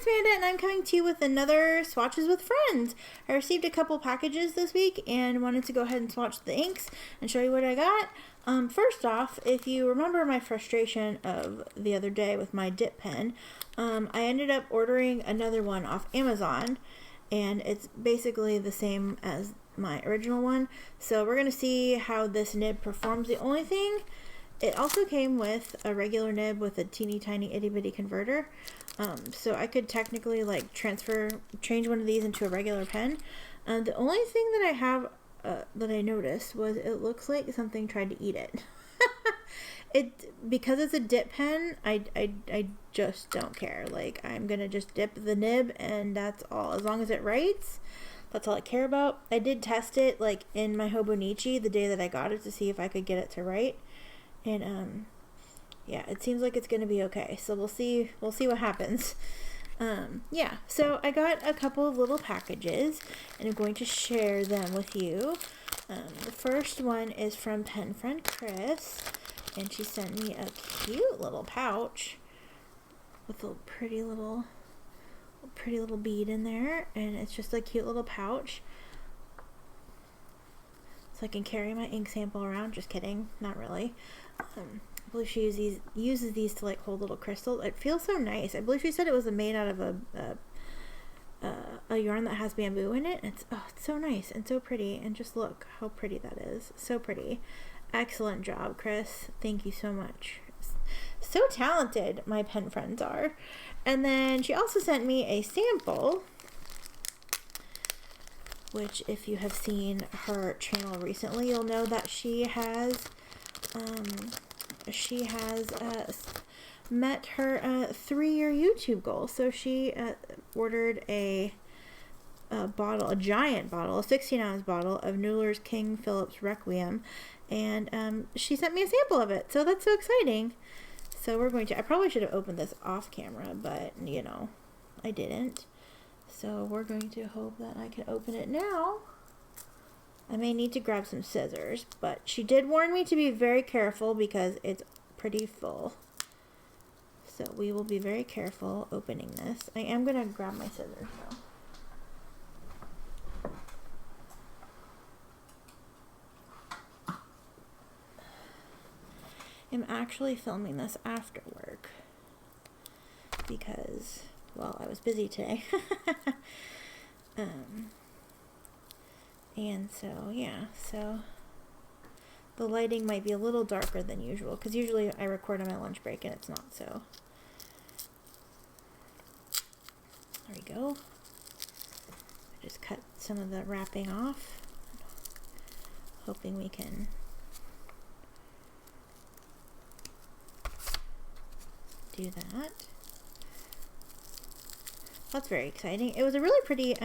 Amanda, and I'm coming to you with another Swatches with Friends. I received a couple packages this week and wanted to go ahead and swatch the inks and show you what I got. First off, if you remember my frustration of the other day with my dip pen, I ended up ordering another one off Amazon, and it's basically the same as my original one. So we're going to see how this nib performs. The only thing, it also came with a regular nib with a teeny tiny itty bitty converter. So I could technically like change one of these into a regular pen. The only thing that I have that I noticed was it looks like something tried to eat it. Because it's a dip pen, I just don't care. Like, I'm gonna just dip the nib and that's all. As long as it writes, that's all I care about. I did test it like in my Hobonichi the day that I got it to see if I could get it to write. And yeah, it seems like it's gonna be okay. So we'll see what happens. Yeah, so I got a couple of little packages and I'm going to share them with you. The first one is from pen friend Chris, and she sent me a cute little pouch with a pretty little bead in there, and it's just a cute little pouch so I can carry my ink sample around. Just kidding, not really. I believe she uses these to like hold little crystals. It feels so nice. I believe she said it was made out of a yarn that has bamboo in it. It's so nice and so pretty, and just look how pretty that is. So pretty. Excellent job, Chris. Thank you so much. So talented my pen friends are. And then she also sent me a sample, which if you have seen her channel recently, you'll know that she has met her 3-year YouTube goal. So she ordered a giant bottle, a 16-ounce bottle of Noodler's King Philip's Requiem, and she sent me a sample of it. So that's so exciting. So we're going to, I probably should have opened this off camera, but you know, I didn't. So we're going to hope that I can open it now. I may need to grab some scissors, but she did warn me to be very careful because it's pretty full. So we will be very careful opening this. I am going to grab my scissors though. I'm actually filming this after work because, well, I was busy today. And so, yeah, so the lighting might be a little darker than usual because usually I record on my lunch break and it's not. So there we go. I just cut some of the wrapping off, hoping we can do that. That's very exciting. It was a really pretty,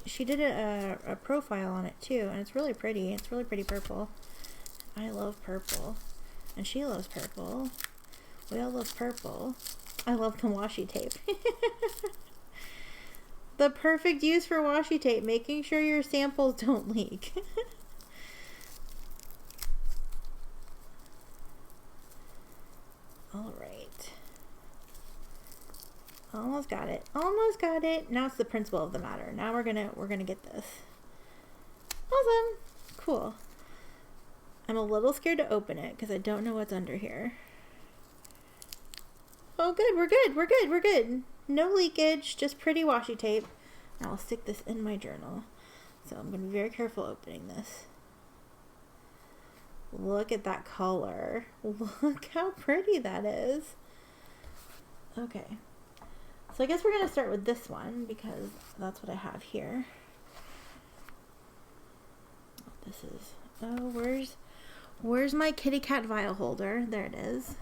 she did a profile on it too, and it's really pretty. It's really pretty purple. I love purple, and she loves purple. We all love purple. I love the washi tape. The perfect use for washi tape, making sure your samples don't leak. All right. Almost got it. Almost got it. Now it's the principle of the matter. Now we're gonna get this. Awesome. Cool. I'm a little scared to open it because I don't know what's under here. Oh, good. We're good. We're good. We're good. No leakage. Just pretty washi tape. Now I'll stick this in my journal. So I'm gonna be very careful opening this. Look at that color. Look how pretty that is. Okay. So I guess we're going to start with this one because that's what I have here. This is, where's my kitty cat vial holder? There it is.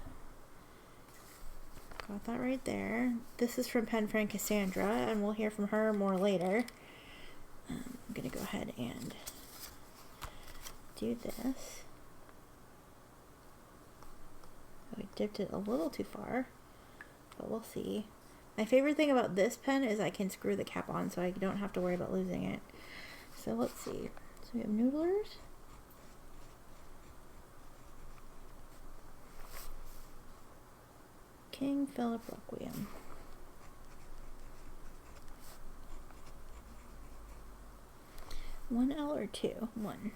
Got that right there. This is from pen friend Cassandra, and we'll hear from her more later. I'm going to go ahead and do this. I dipped it a little too far, but we'll see. My favorite thing about this pen is I can screw the cap on so I don't have to worry about losing it. So let's see. So we have Noodlers. King Philip Requiem. 1L or 2? 1.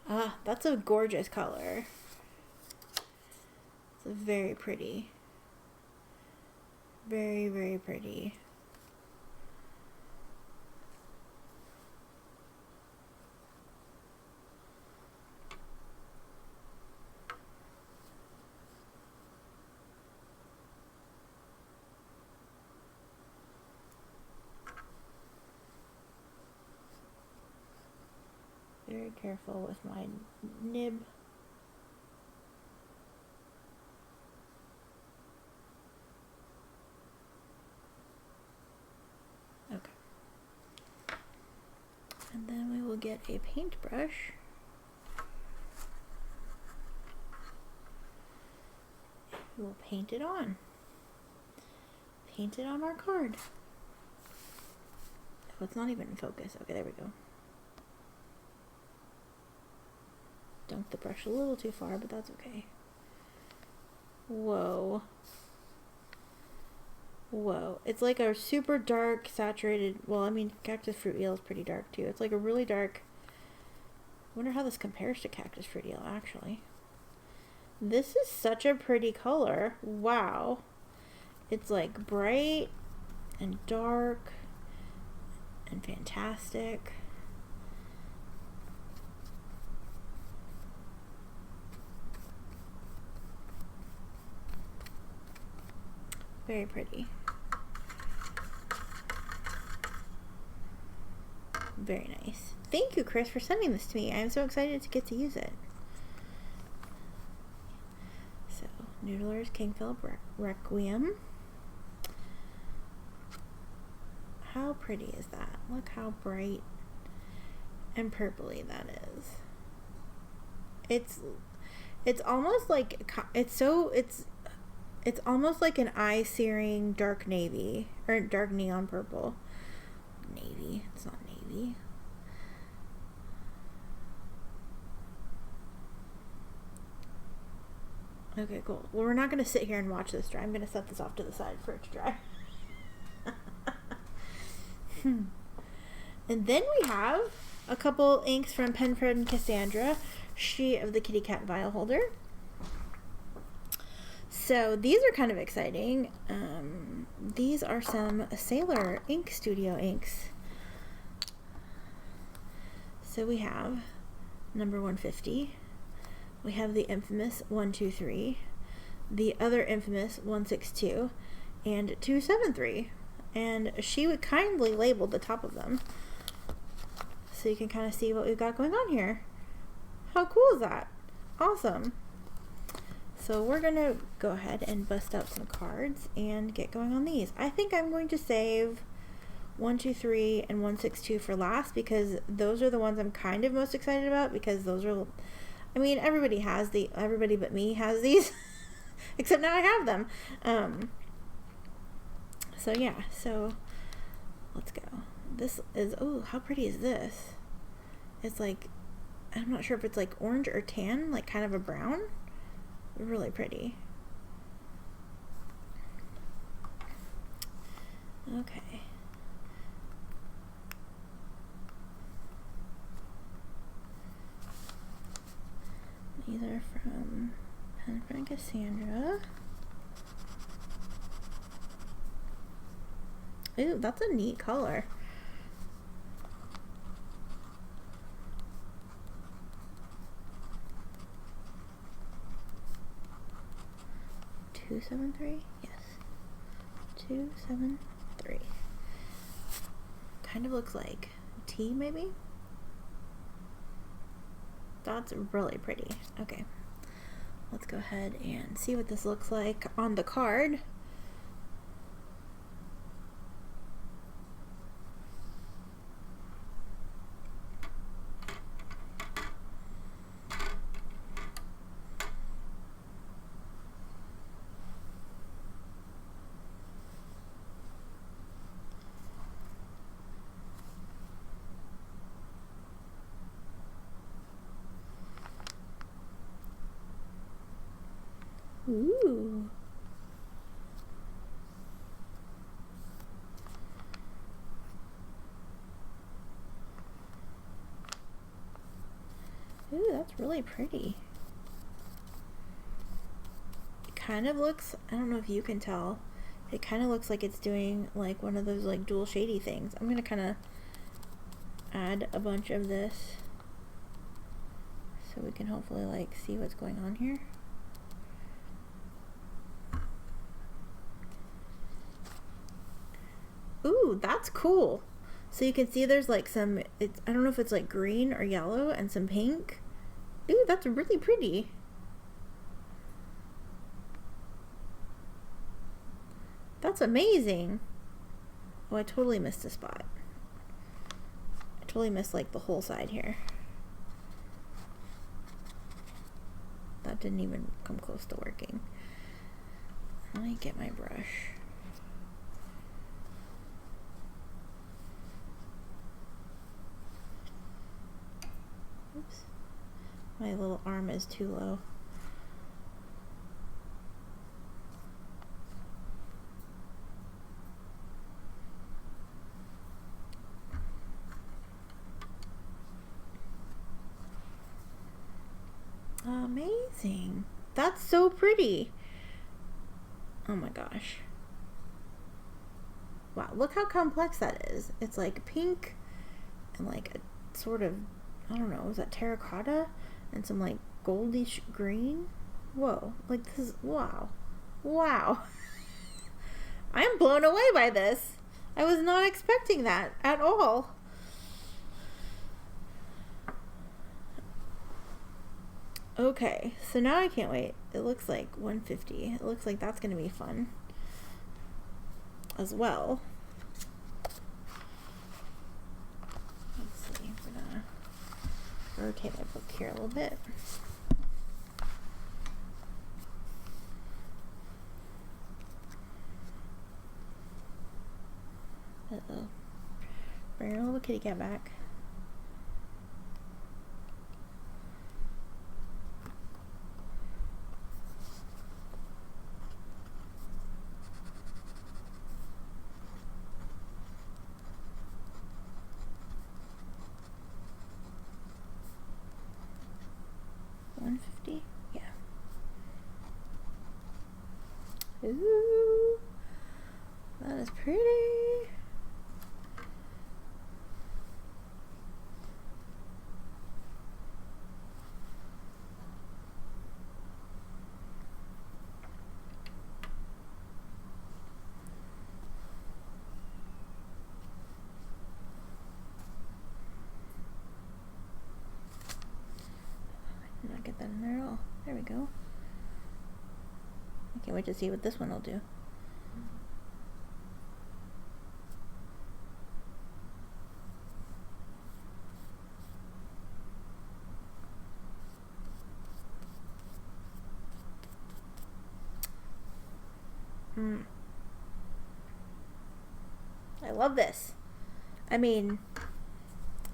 Ah, that's a gorgeous color. It's very pretty. Very, very pretty. Very careful with my nib. Okay. And then we will get a paintbrush. We'll paint it on. Paint it on our card. Oh, it's not even in focus. Okay, there we go. Dunked the brush a little too far, but that's okay. Whoa. Whoa. It's like a super dark, saturated... Well, I mean, cactus fruit eel is pretty dark, too. It's like a really dark... I wonder how this compares to cactus fruit eel, actually. This is such a pretty color. Wow. It's like bright and dark and fantastic. Very pretty. Very nice. Thank you, Chris, for sending this to me. I'm so excited to get to use it. So, Noodlers, King Philip Requiem. How pretty is that? Look how bright and purpley that is. It's almost like it's almost like an eye-searing dark navy, or dark neon purple. Navy. It's not navy. Okay, cool. Well, we're not going to sit here and watch this dry. I'm going to set this off to the side for it to dry. And then we have a couple inks from Pen Friend Cassandra, she of the kitty cat vial holder. So these are kind of exciting. These are some Sailor Ink Studio inks. So we have number 150. We have the infamous 123, the other infamous 162, and 273. And she would kindly label the top of them, so you can kind of see what we've got going on here. How cool is that? Awesome. So we're going to go ahead and bust out some cards and get going on these. I think I'm going to save 123 and 162 for last, because those are the ones I'm kind of most excited about, because those are, I mean, everybody but me has these, except now I have them. So yeah, so let's go. This is, oh, how pretty is this? It's like, I'm not sure if it's like orange or tan, like kind of a brown. Really pretty. Okay. These are from Pen Friend Cassandra. Ooh, that's a neat color. Two 7-3? Yes. 273. Kind of looks like tea, maybe? That's really pretty. Okay. Let's go ahead and see what this looks like on the card. Ooh. Ooh, that's really pretty. It kind of looks, I don't know if you can tell, it kind of looks like it's doing like one of those like dual shady things. I'm gonna kind of add a bunch of this so we can hopefully like see what's going on here. Ooh, that's cool. So you can see there's like some, it's, I don't know if it's like green or yellow and some pink. Ooh, that's really pretty. That's amazing. Oh, I totally missed a spot. I totally missed like the whole side here. That didn't even come close to working. Let me get my brush. Oops. My little arm is too low. Amazing. That's so pretty. Oh my gosh. Wow, look how complex that is. It's like pink and like a sort of, I don't know, is that terracotta? And some like goldish green. Whoa, like this is, wow. Wow. I am blown away by this. I was not expecting that at all. Okay, so now I can't wait. It looks like 150. It looks like that's going to be fun as well. Let's see. I'm going to rotate my book here a little bit. Uh-oh. Bring your little kitty cat back. Yeah. Ooh, that is pretty. Not get that in there at all. There we go. I can't wait to see what this one will do. I love this. I mean,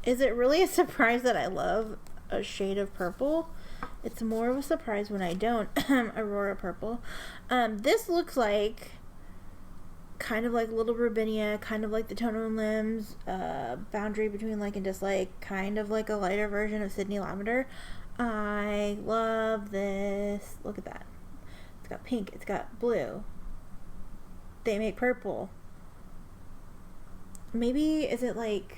is it really a surprise that I love a shade of purple? It's more of a surprise when I don't. Aurora Purple. This looks like kind of like Little Rubinia, kind of like the Toner and Limbs, boundary between like and dislike, kind of like a lighter version of Sydney Lavender. I love this. Look at that. It's got pink, it's got blue. They make purple. Maybe, is it like,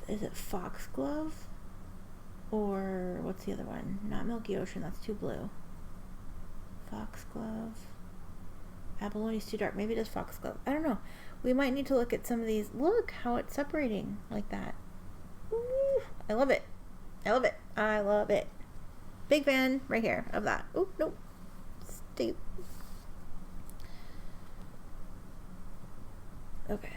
is it Foxglove? Or what's the other one? Not Milky Ocean, that's too blue. Foxglove. Abalone's too dark. Maybe it is Foxglove. I don't know. We might need to look at some of these. Look how it's separating like that. Ooh, I love it. I love it. I love it. Big fan right here of that. Oh, nope. Stay. Okay.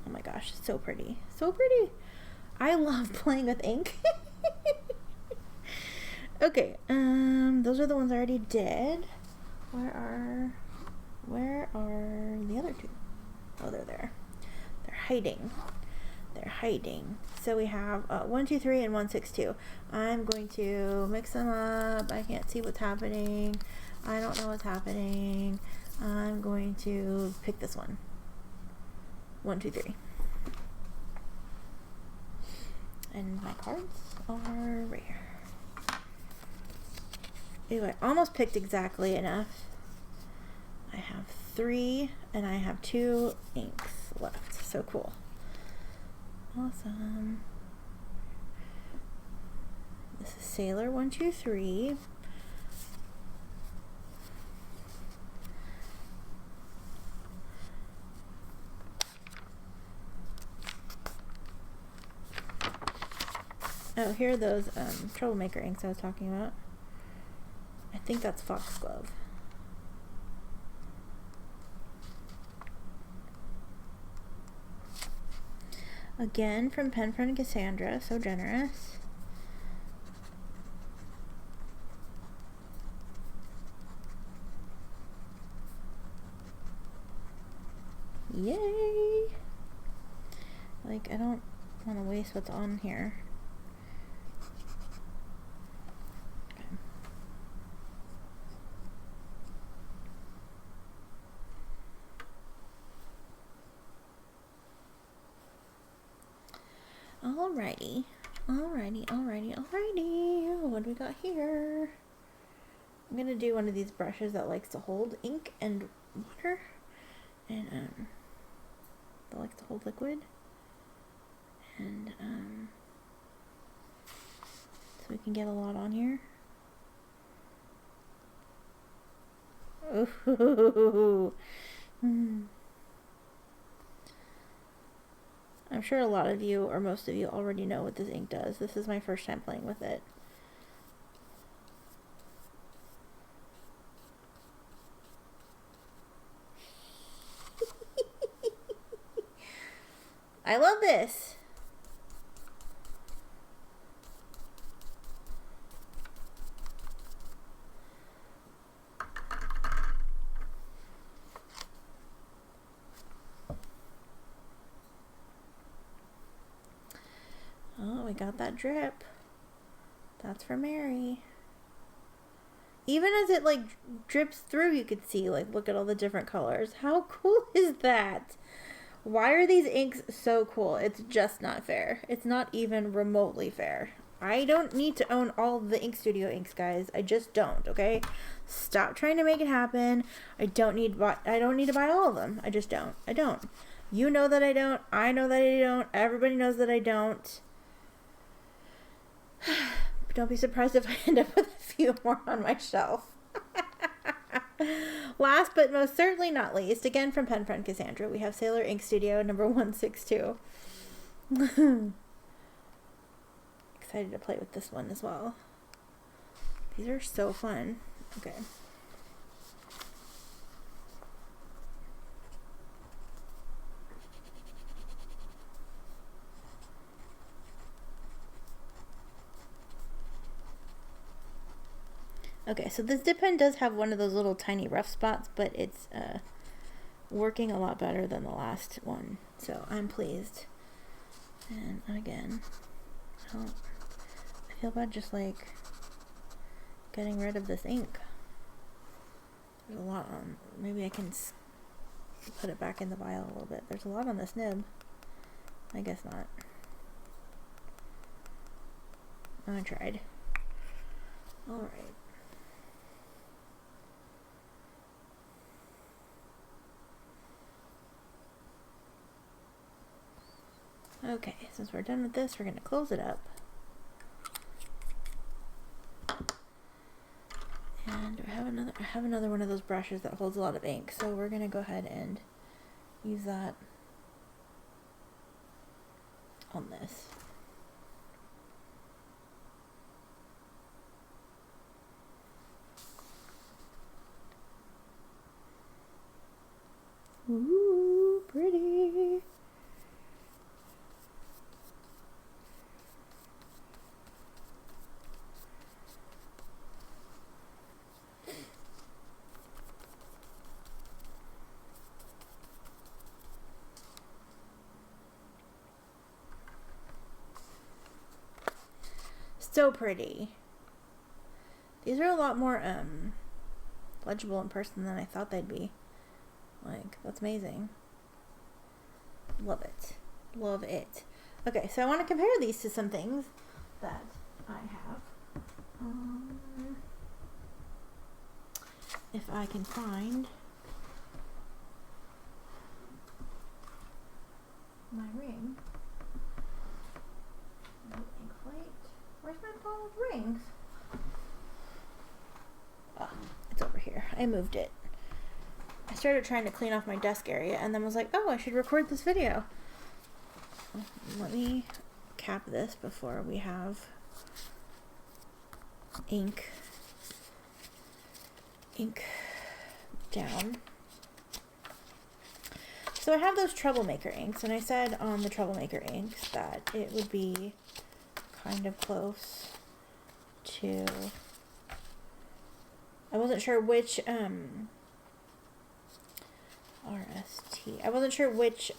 Oh my gosh, so pretty. So pretty. I love playing with ink. Okay, those are the ones I already did. Where are Where are the other two? Oh, they're there. They're hiding. They're hiding. So we have 1, 2, 3, and 1, 6, 2. I'm going to mix them up. I can't see what's happening. I don't know what's happening. I'm going to pick this one. 1, 2, 3. And my cards are right here. Anyway, I almost picked exactly enough. I have 3 and I have 2 inks left. So cool. Awesome. This is Sailor 1, 2, 3. Oh, here are those Troublemaker inks I was talking about. I think that's Foxglove. Again, from Pen Friend Cassandra, so generous. Yay! Like, I don't want to waste what's on here. Okay. Alrighty. What do we got here? I'm gonna do one of these brushes that likes to hold ink and water, and that likes to hold liquid, and so we can get a lot on here. Ooh. I'm sure a lot of you, or most of you, already know what this ink does. This is my first time playing with it. I love this. Oh, we got that drip. That's for Mary. Even as it like drips through, you could see, like, look at all the different colors. How cool is that? Why are these inks so cool? It's just not fair. It's not even remotely fair. I don't need to own all the Ink Studio inks, guys. I just don't, okay? Stop trying to make it happen. I don't need to buy all of them. I just don't. I don't. You know that I don't. I know that I don't. Everybody knows that I don't. Don't be surprised if I end up with a few more on my shelf. Last but most certainly not least, again from Pen Friend Cassandra, we have Sailor Ink Studio number 162. Excited to play with this one as well. These are so fun. Okay. Okay, so this dip pen does have one of those little tiny rough spots, but it's working a lot better than the last one, so I'm pleased. And again, I feel bad just like getting rid of this ink. There's a lot on. Maybe I can put it back in the vial a little bit. There's a lot on this nib. I guess not. I tried. Alright. Okay, since we're done with this, we're going to close it up. And I have another one of those brushes that holds a lot of ink, so we're going to go ahead and use that on this. Ooh, pretty. So pretty. These are a lot more legible in person than I thought they'd be. Like, that's amazing. Love it. Love it. Okay, so I want to compare these to some things that I have. If I can find my ring. No ink plate. Where's my bottle of rings? Oh, it's over here. I moved it. I started trying to clean off my desk area and then was like, oh, I should record this video. Let me cap this before we have ink down. So I have those Troublemaker inks, and I said on the Troublemaker inks that it would be kind of close to, I wasn't sure which RST. I wasn't sure which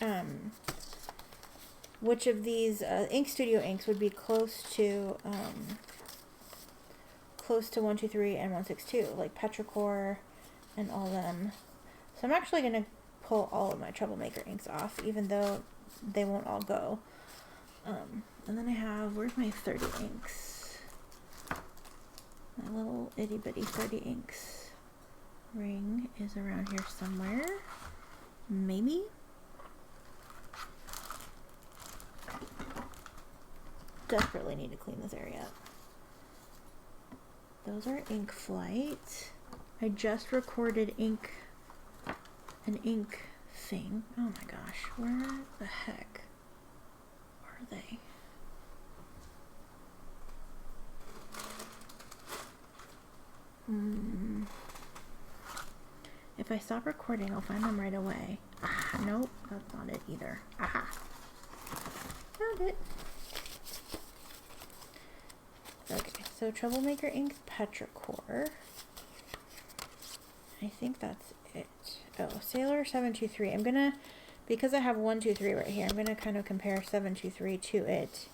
of these Ink Studio inks would be close to 123 and 162, like Petrichor and all them. So I'm actually going to pull all of my Troublemaker inks off, even though they won't all go. And then I have, where's my 30 inks? My little itty bitty 30 inks ring is around here somewhere. Maybe? Desperately need to clean this area up. Those are Ink Flight. I just recorded an ink thing. Oh my gosh, where the heck are they? If I stop recording, I'll find them right away. Ah, nope, that's not it either. Aha. Found it. Okay, so Troublemaker Inks Petrichor. I think that's it. Oh, Sailor 723. I'm gonna, because I have 123 right here, I'm gonna kind of compare 723 to it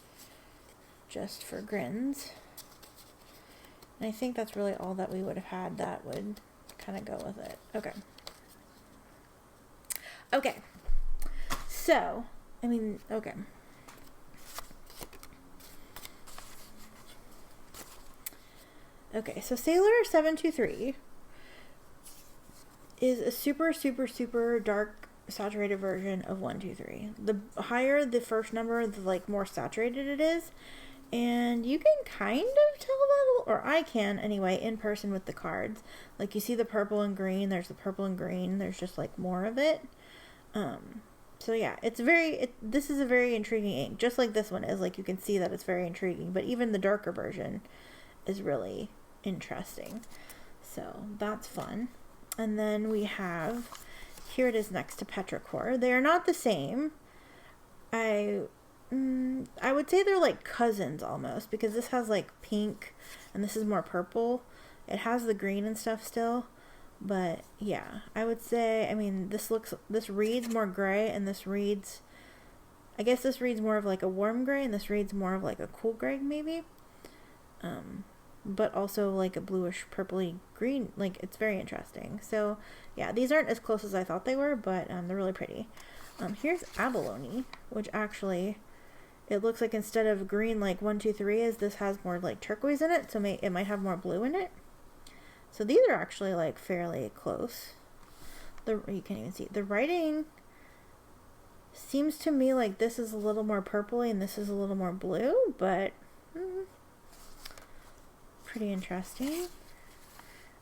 just for grins. And I think that's really all that we would have had that would kind of go with it. Okay. Okay. So, I mean, okay. Okay, so Sailor 723 is a super, super, super dark saturated version of 123. The higher the first number, the like more saturated it is. And you can kind of tell that, or I can anyway, in person with the cards. Like you see the purple and green, there's the purple and green, there's just like more of it. So yeah, this is a very intriguing ink, just like this one is. Like you can see that it's very intriguing, but even the darker version is really interesting. So that's fun. And then we have, here it is next to Petrichor. They are not the same. I would say they're like cousins almost, because this has like pink and this is more purple. It has the green and stuff still, but yeah, I would say, I mean, this reads more gray, and this reads, I guess this reads more of like a warm gray, and this reads more of like a cool gray maybe. But also like a bluish purpley green. Like, it's very interesting. So yeah, these aren't as close as I thought they were, but they're really pretty. Here's Abalone, which actually, it looks like instead of green like 123 is, this has more like turquoise in it, so it might have more blue in it. So these are actually like fairly close. You can't even see the writing. Seems to me like this is a little more purpley and this is a little more blue, but pretty interesting.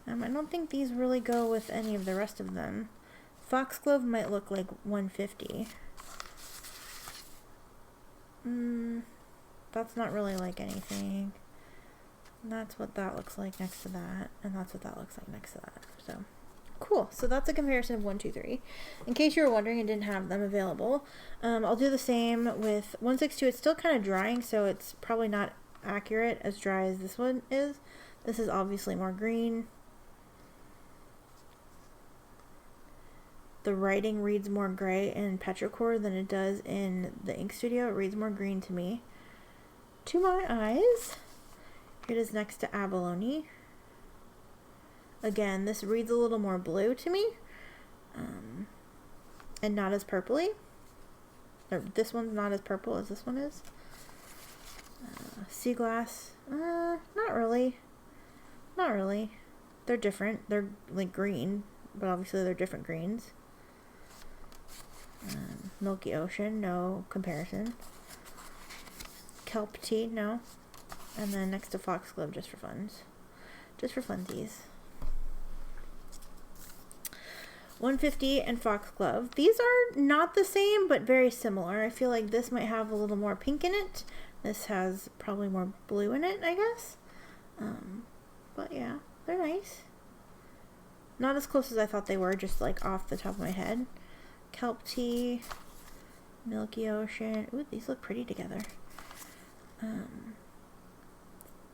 I don't think these really go with any of the rest of them. Foxglove might look like 150. That's not really like anything. That's what that looks like next to that, and that's what that looks like next to that. So cool. So that's a comparison of 123. In case you were wondering and didn't have them available, I'll do the same with 162. It's still kind of drying, so it's probably not accurate as dry as this one is. This is obviously more green. The writing reads more gray in Petrichor than it does in the Ink Studio. It reads more green to me. To my eyes. Here it is next to Abalone. Again, this reads a little more blue to me. And not as purpley. Or this one's not as purple as this one is. Sea glass. Not really. Not really. They're different. They're like green, but obviously they're different greens. Milky Ocean, no comparison. Kelp tea, no. And then next to Foxglove, just for funs. Just for funsies. 150 and Foxglove. These are not the same, but very similar. I feel like this might have a little more pink in it. This has probably more blue in it, I guess. But yeah, they're nice. Not as close as I thought they were, just like off the top of my head. Kelp tea, Milky Ocean. Ooh, these look pretty together.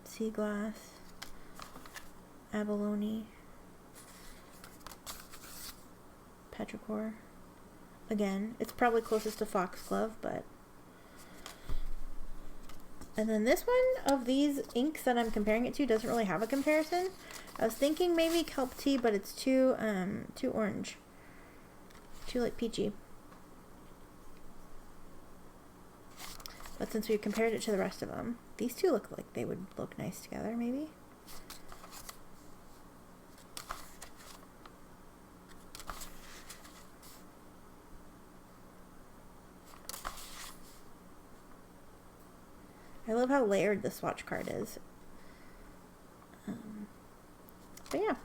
Sea glass, Abalone, petrichor. Again, it's probably closest to Foxglove, but... And then this one of these inks that I'm comparing it to doesn't really have a comparison. I was thinking maybe Kelp tea, but it's too orange. Too like peachy. But since we compared it to the rest of them, these two look like they would look nice together, maybe. I love how layered the swatch card is. But yeah,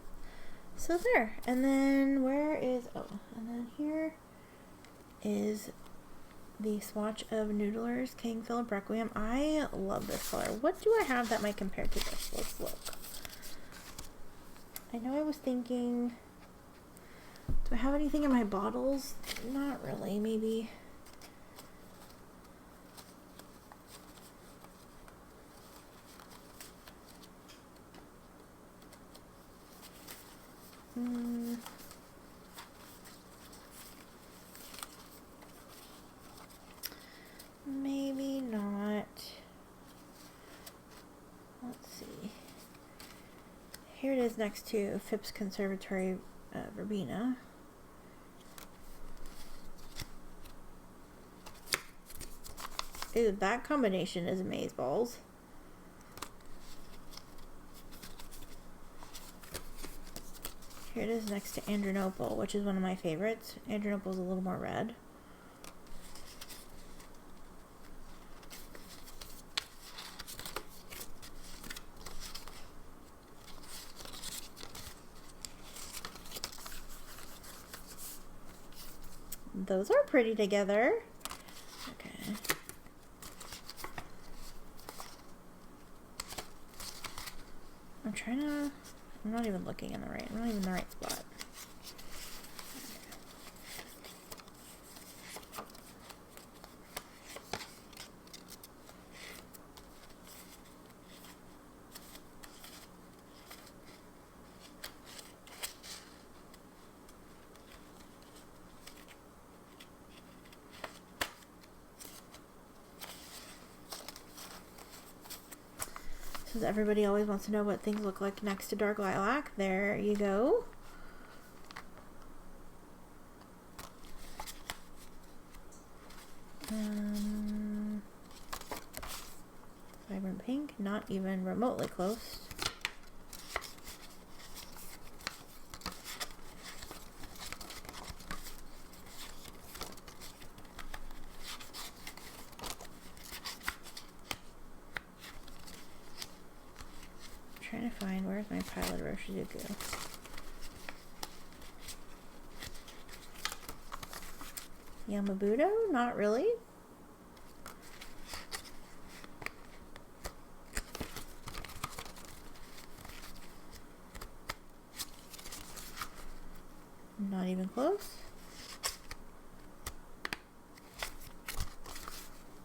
so there. And then where is, and then here is the swatch of Noodlers, King Philip Requiem. I love this color. What do I have that might compare to this? Let's look. I know I was thinking, do I have anything in my bottles? Not really, maybe. Maybe not. Let's see. Here it is next to Phipps Conservatory Verbena. Ew, that combination is amazeballs. Here it is next to Andronople, which is one of my favorites. Andronople is a little more red. Those are pretty together. Okay. I'm not even looking in the right, I'm not even in the right spot. Since everybody always wants to know what things look like next to Dark Lilac, there you go. Vibrant pink, not even remotely close. Trying to find, where's my pile of Roshizuku? Yamabudo? Not really. Not even close.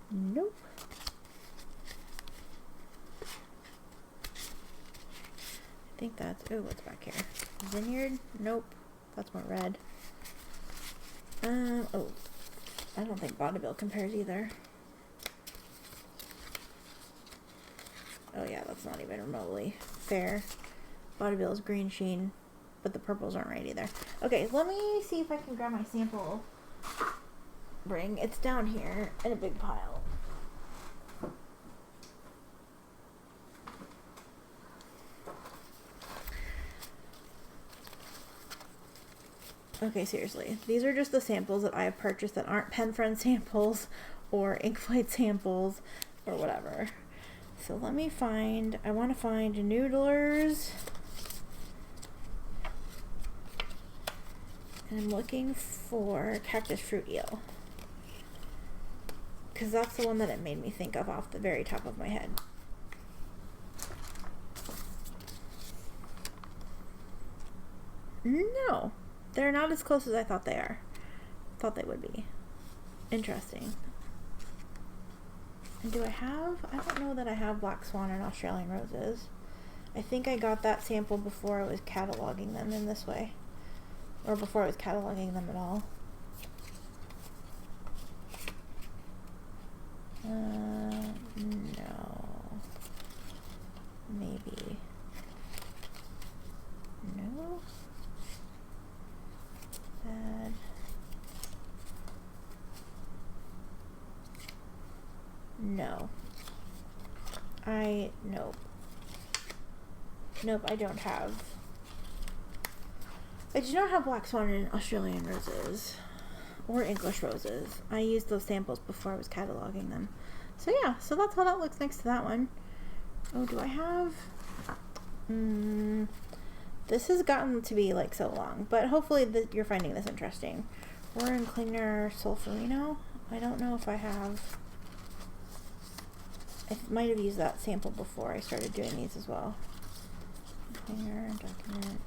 Nope. I think that's, oh, what's back here? Vineyard? Nope. That's more red. Oh. I don't think Vaudeville compares either. Oh yeah, that's purple's not even remotely fair. Body Bill's green sheen, but the purples aren't right either. Okay, let me see if I can grab my sample ring. It's down here in a big pile. Okay, seriously. These are just the samples that I have purchased that aren't Pen Friend samples or Ink Flight samples or whatever. So let me find, I want to find Noodlers. And I'm looking for Cactus Fruit Eel. Because that's the one that it made me think of off the very top of my head. No. They're not as close as I thought they are. Thought they would be. Interesting. And do I have... I don't know that I have Black Swan and Australian Roses. I think I got that sample before I was cataloging them in this way. Or before I was cataloging them at all. No. Maybe. No. Bad. No. Nope. Nope, I don't have. I do not have Black Swan and Australian Roses. Or English Roses. I used those samples before I was cataloging them. So yeah, so that's how that looks next to that one. Oh, do I have... This has gotten to be like so long, but hopefully you're finding this interesting. Warren Klinger Solferino. I don't know if I have... I might have used that sample before I started doing these as well. Klinger, document...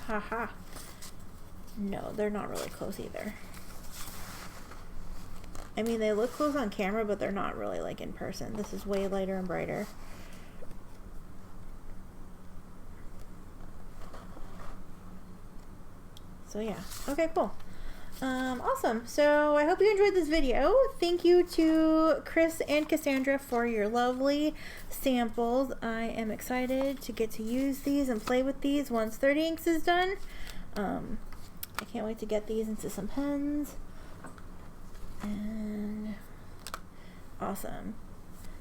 Haha. No, they're not really close either. I mean, they look close on camera, but they're not really like in person. This is way lighter and brighter. So yeah. Okay, cool. Awesome. So I hope you enjoyed this video. Thank you to Chris and Cassandra for your lovely samples. I am excited to get to use these and play with these once 30 inks is done. I can't wait to get these into some pens. And awesome.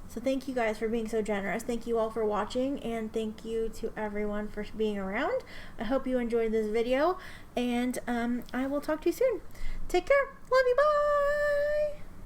So thank you guys for being so generous. Thank you all for watching, and thank you to everyone for being around. I hope you enjoyed this video, and I will talk to you soon. Take care. Love you. Bye.